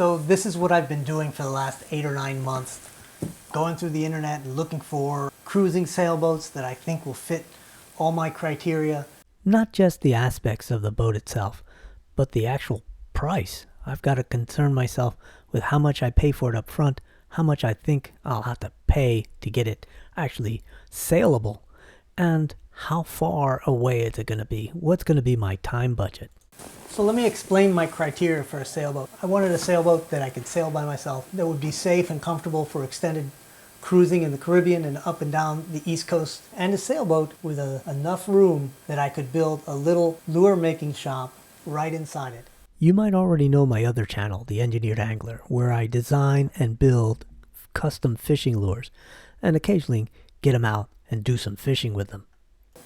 So this is what I've been doing for the last 8 or 9 months. Going through the internet and looking for cruising sailboats that I think will fit all my criteria. Not just the aspects of the boat itself, but the actual price. I've got to concern myself with how much I pay for it up front, how much I think I'll have to pay to get it actually sailable, and how far away is it going to be? What's going to be my time budget? So let me explain my criteria for a sailboat. I wanted a sailboat that I could sail by myself, that would be safe and comfortable for extended cruising in the Caribbean and up and down the East Coast, and a sailboat with enough room that I could build a little lure making shop right inside it. You might already know my other channel, The Engineered Angler, where I design and build custom fishing lures and occasionally get them out and do some fishing with them.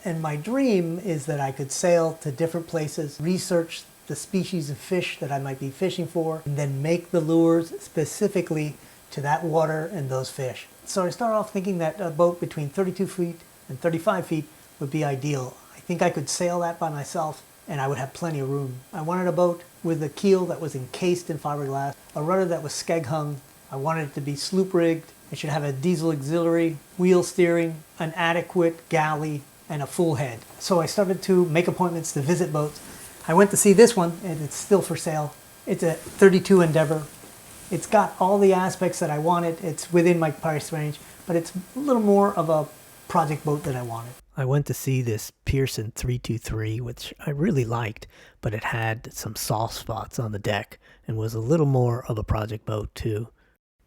And my dream is that I could sail to different places, research the species of fish that I might be fishing for, and then make the lures specifically to that water and those fish. So I started off thinking that a boat between 32 feet and 35 feet would be ideal. I think I could sail that by myself and I would have plenty of room. I wanted a boat with a keel that was encased in fiberglass, a rudder that was skeg hung. I wanted it to be sloop rigged. It should have a diesel auxiliary, wheel steering, an adequate galley, and a full head. So I started to make appointments to visit boats. I went to see this one, and it's still for sale. It's a 32 Endeavor. It's got all the aspects that I wanted. It's within my price range, but it's a little more of a project boat than I wanted. I went to see this Pearson 323, which I really liked, but it had some soft spots on the deck and was a little more of a project boat too.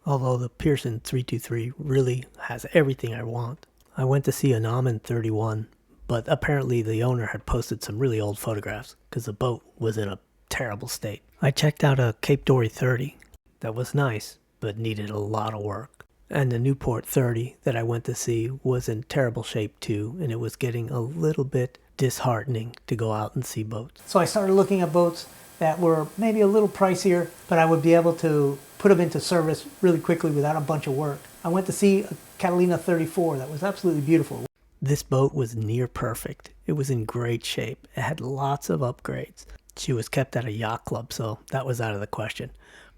Although the Pearson 323 really has everything I want. I went to see a No.1 31, but apparently the owner had posted some really old photographs because the boat was in a terrible state. I checked out a Cape Dory 30. That was nice, but needed a lot of work. And the Newport 30 that I went to see was in terrible shape too, and it was getting a little bit disheartening to go out and see boats. So I started looking at boats that were maybe a little pricier, but I would be able to put them into service really quickly without a bunch of work. I went to see a Catalina 34 that was absolutely beautiful. This boat was near perfect. It was in great shape. It had lots of upgrades. She was kept at a yacht club, so that was out of the question.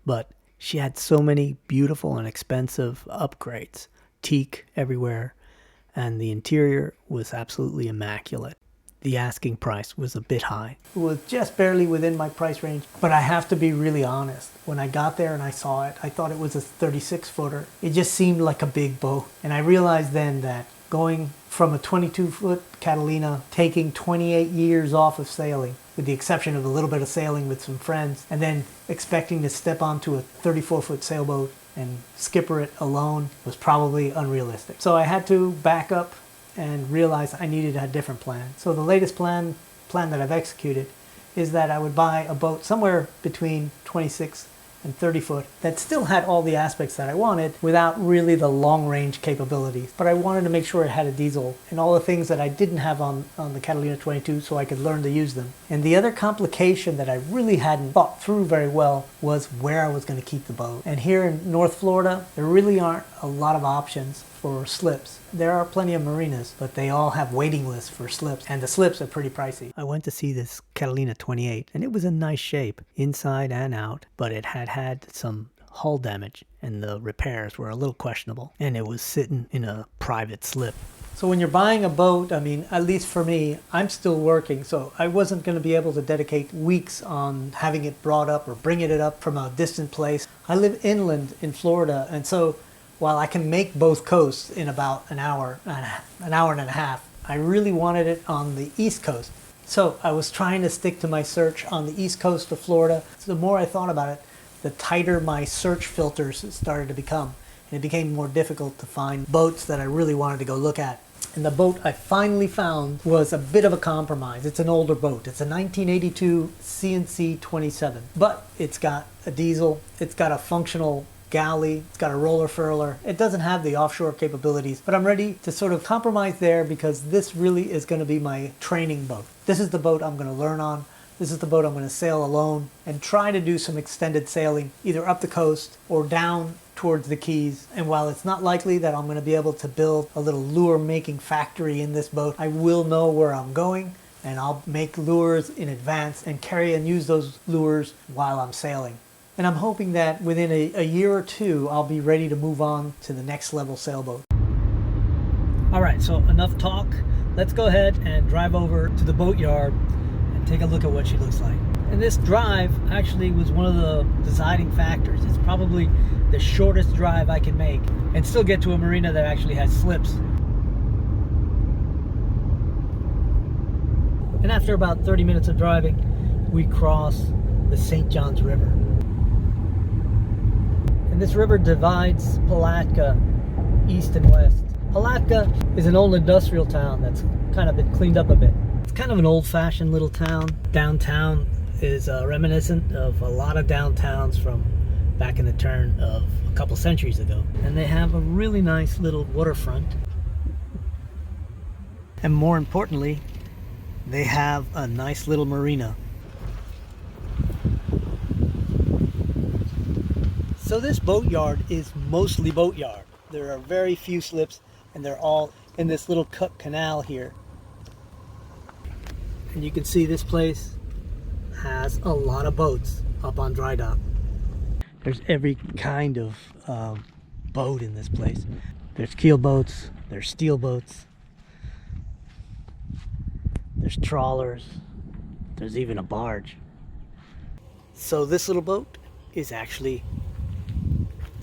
But she had so many beautiful and expensive upgrades. Teak everywhere, and the interior was absolutely immaculate. The asking price was a bit high. It was just barely within my price range, but I have to be really honest. When I got there and I saw it, I thought it was a 36-footer. It just seemed like a big boat. And I realized then that going from a 22-foot Catalina, taking 28 years off of sailing, with the exception of a little bit of sailing with some friends, and then expecting to step onto a 34-foot sailboat and skipper it alone was probably unrealistic. So I had to back up and realize I needed a different plan. So the latest plan that I've executed is that I would buy a boat somewhere between 26 and 30 foot that still had all the aspects that I wanted without really the long range capabilities. But I wanted to make sure it had a diesel and all the things that I didn't have on the Catalina 22 so I could learn to use them. And the other complication that I really hadn't thought through very well was where I was going to keep the boat. And here in North Florida, there really aren't a lot of options for slips. There are plenty of marinas, but they all have waiting lists for slips, and the slips are pretty pricey. I went to see this Catalina 28, and it was in nice shape, inside and out, but it had some hull damage, and the repairs were a little questionable, and it was sitting in a private slip. So when you're buying a boat, I mean, at least for me, I'm still working, so I wasn't going to be able to dedicate weeks on having it brought up or bringing it up from a distant place. I live inland in Florida, and so while I can make both coasts in about an hour and a half, I really wanted it on the East Coast. So I was trying to stick to my search on the East Coast of Florida. So the more I thought about it, the tighter my search filters started to become. And it became more difficult to find boats that I really wanted to go look at. And the boat I finally found was a bit of a compromise. It's an older boat. It's a 1982 CNC 27. But it's got a diesel, it's got a functional galley, it's got a roller furler. It doesn't have the offshore capabilities, but I'm ready to sort of compromise there because this really is going to be my training boat. This is the boat I'm going to learn on. This is the boat I'm going to sail alone and try to do some extended sailing either up the coast or down towards the Keys. And while it's not likely that I'm going to be able to build a little lure making factory in this boat, I will know where I'm going and I'll make lures in advance and carry and use those lures while I'm sailing. And I'm hoping that within a year or two, I'll be ready to move on to the next level sailboat. All right, so enough talk. Let's go ahead and drive over to the boatyard and take a look at what she looks like. And this drive actually was one of the deciding factors. It's probably the shortest drive I can make and still get to a marina that actually has slips. And after about 30 minutes of driving, we cross the St. Johns River. And this river divides Palatka east and west. Palatka is an old industrial town that's kind of been cleaned up a bit. It's kind of an old-fashioned little town. Downtown is reminiscent of a lot of downtowns from back in the turn of a couple centuries ago. And they have a really nice little waterfront. And more importantly, they have a nice little marina. So this boatyard is mostly boatyard. There are very few slips, and they're all in this little cut canal here. And you can see this place has a lot of boats up on dry dock. There's every kind of boat in this place. There's keel boats, there's steel boats, there's trawlers, there's even a barge. So this little boat is actually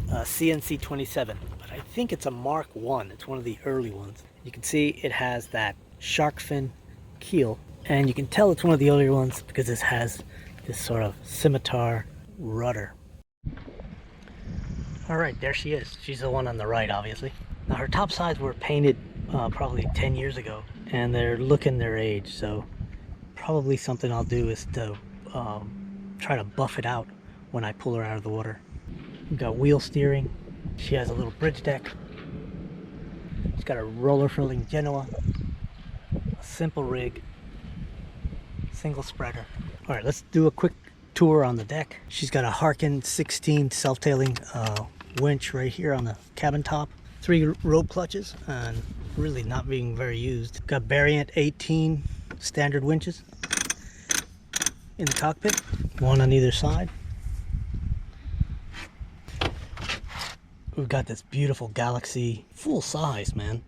a CNC 27, but I think it's a Mark 1. It's one of the early ones. You can see it has that shark fin keel, and you can tell it's one of the earlier ones because it has this sort of scimitar rudder. All right, there she is. She's the one on the right, obviously. Now her top sides were painted probably 10 years ago, and they're looking their age, so probably something I'll do is to try to buff it out when I pull her out of the water. We've got wheel steering. She has a little bridge deck. She's got a roller furling Genoa, a simple rig, single spreader. All right, let's do a quick tour on the deck. She's got a Harkin 16 self-tailing winch right here on the cabin top. 3 rope clutches, and really not being very used. Got Variant 18 standard winches in the cockpit, 1 on either side. We've got this beautiful Galaxy full size, man,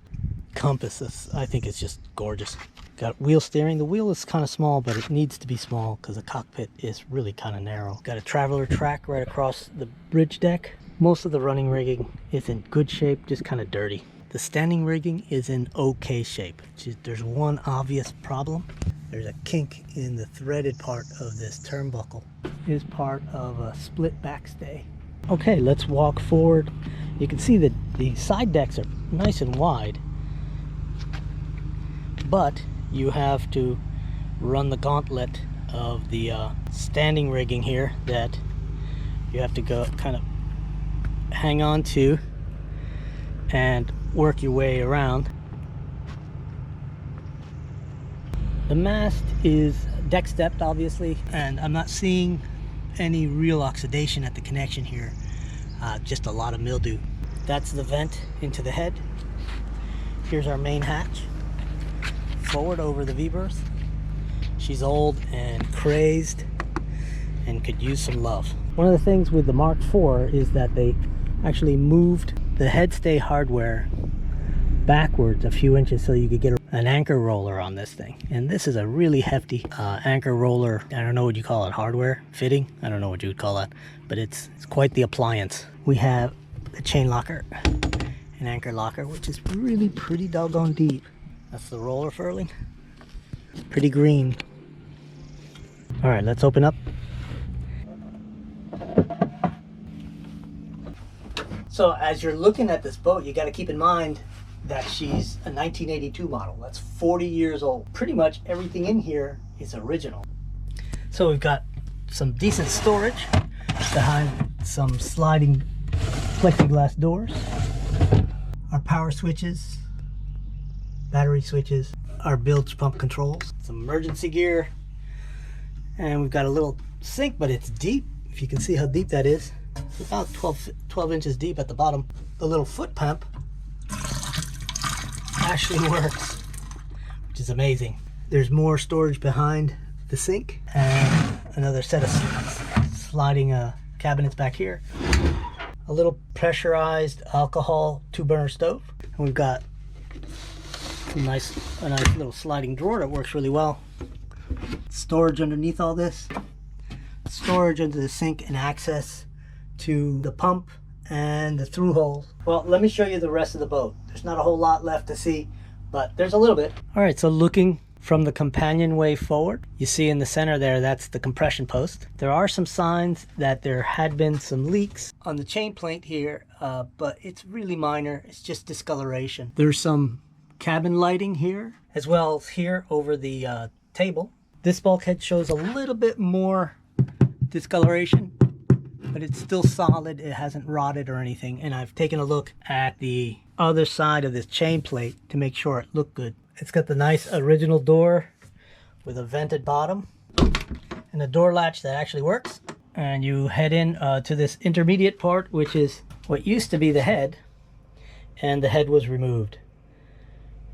compass. I think it's just gorgeous. Got wheel steering. The wheel is kind of small, but it needs to be small because the cockpit is really kind of narrow. Got a traveler track right across the bridge deck. Most of the running rigging is in good shape, just kind of dirty. The standing rigging is in okay shape. There's one obvious problem. There's a kink in the threaded part of this turnbuckle. It is part of a split backstay. Okay, let's walk forward. You can see that the side decks are nice and wide, but you have to run the gauntlet of the standing rigging here that you have to go kind of hang on to and work your way around. The mast is deck stepped, obviously, and I'm not seeing any real oxidation at the connection here, just a lot of mildew. That's the vent into the head. Here's our main hatch forward over the V-berth. She's old and crazed and could use some love. One of the things with the Mark IV is that they actually moved the headstay hardware backwards a few inches so you could get an anchor roller on this thing. And this is a really hefty anchor roller. I don't know what you call it, hardware fitting. I don't know what you would call that, but it's quite the appliance. We have a chain locker, an anchor locker, which is really pretty doggone deep. That's the roller furling. Pretty green. All right, let's open up. So as you're looking at this boat, you got to keep in mind that she's a 1982 model. That's 40 years old. Pretty much everything in here is original. So we've got some decent storage behind some sliding plexiglass doors. Our power switches, battery switches, our bilge pump controls, some emergency gear, and we've got a little sink, but it's deep. If you can see how deep that is, it's about 12 inches deep at the bottom. The little foot pump actually works, which is amazing. There's more storage behind the sink and another set of sliding cabinets back here. A little pressurized alcohol 2-burner stove. And we've got a nice little sliding drawer that works really well. Storage underneath all this. Storage under the sink and access to the pump and the through hole. Well, let me show you the rest of the boat. There's not a whole lot left to see, but there's a little bit. All right, so looking from the companionway forward, you see in the center there, that's the compression post. There are some signs that there had been some leaks on the chain plate here, but it's really minor. It's just discoloration. There's some cabin lighting here, as well as here over the table. This bulkhead shows a little bit more discoloration, but it's still solid. It hasn't rotted or anything. And I've taken a look at the other side of this chain plate to make sure it looked good. It's got the nice original door with a vented bottom and a door latch that actually works. And you head in to this intermediate part, which is what used to be the head, and the head was removed.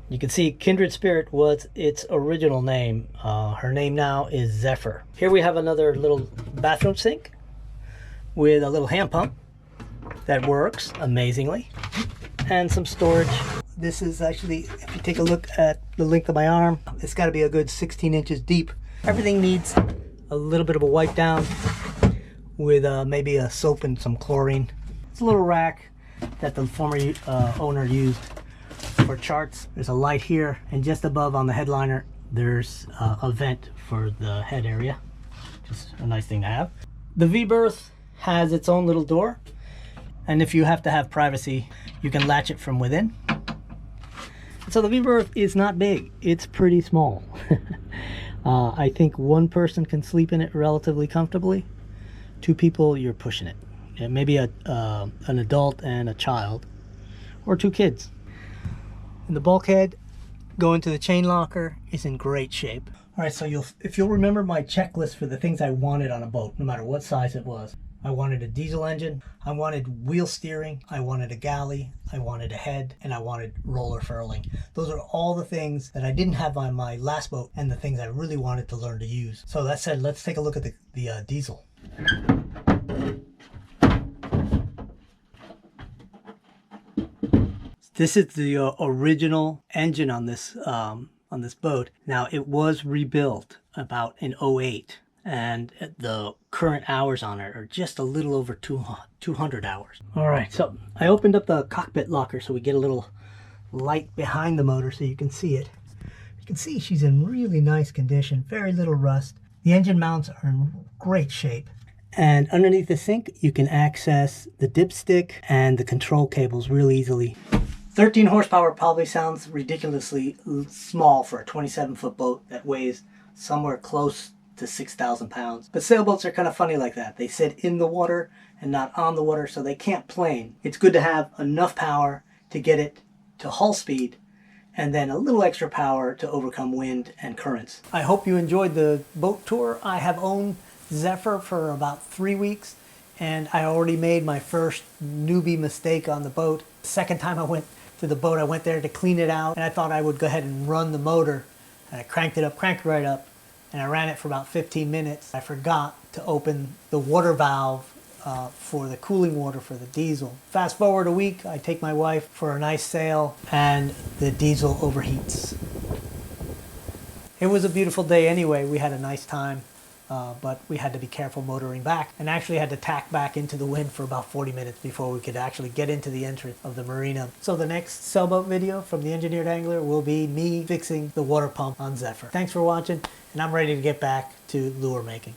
You can see Kindred Spirit was its original name. Her name now is Zephyr. Here we have another little bathroom sink with a little hand pump that works amazingly, and some storage. This is actually, if you take a look at the length of my arm, it's got to be a good 16 inches deep. Everything needs a little bit of a wipe down with maybe a soap and some chlorine. It's a little rack that the former owner used for charts. There's a light here, and just above on the headliner there's a vent for the head area. Just a nice thing to have. The V-berth has its own little door, and if you have to have privacy, you can latch it from within. So the V-berth is not big, it's pretty small. I think one person can sleep in it relatively comfortably. 2 people, you're pushing it. Yeah, maybe an adult and a child, or 2 kids. And the bulkhead going to the chain locker is in great shape. All right, so if you'll remember my checklist for the things I wanted on a boat, no matter what size it was. I wanted a diesel engine, I wanted wheel steering, I wanted a galley, I wanted a head, and I wanted roller furling. Those are all the things that I didn't have on my last boat, and the things I really wanted to learn to use. So that said, let's take a look at the diesel. This is the original engine on this boat. Now, it was rebuilt about in 08. And the current hours on it are just a little over 200 hours. All right, so I opened up the cockpit locker so we get a little light behind the motor so you can see it. You can see she's in really nice condition, very little rust. The engine mounts are in great shape. And underneath the sink, you can access the dipstick and the control cables real easily. 13 horsepower probably sounds ridiculously small for a 27-foot boat that weighs somewhere close to 6,000 pounds. But sailboats are kind of funny like that. They sit in the water and not on the water, so they can't plane. It's good to have enough power to get it to hull speed, and then a little extra power to overcome wind and currents. I hope you enjoyed the boat tour. I have owned Zephyr for about 3 weeks, and I already made my first newbie mistake on the boat. The second time I went to the boat, I went there to clean it out, and I thought I would go ahead and run the motor. And I cranked it right up, and I ran it for about 15 minutes. I forgot to open the water valve for the cooling water for the diesel. Fast forward a week, I take my wife for a nice sail, and the diesel overheats. It was a beautiful day anyway. We had a nice time, but we had to be careful motoring back, and actually had to tack back into the wind for about 40 minutes before we could actually get into the entrance of the marina. So the next sailboat video from the Engineered Angler will be me fixing the water pump on Zephyr. Thanks for watching, and I'm ready to get back to lure making.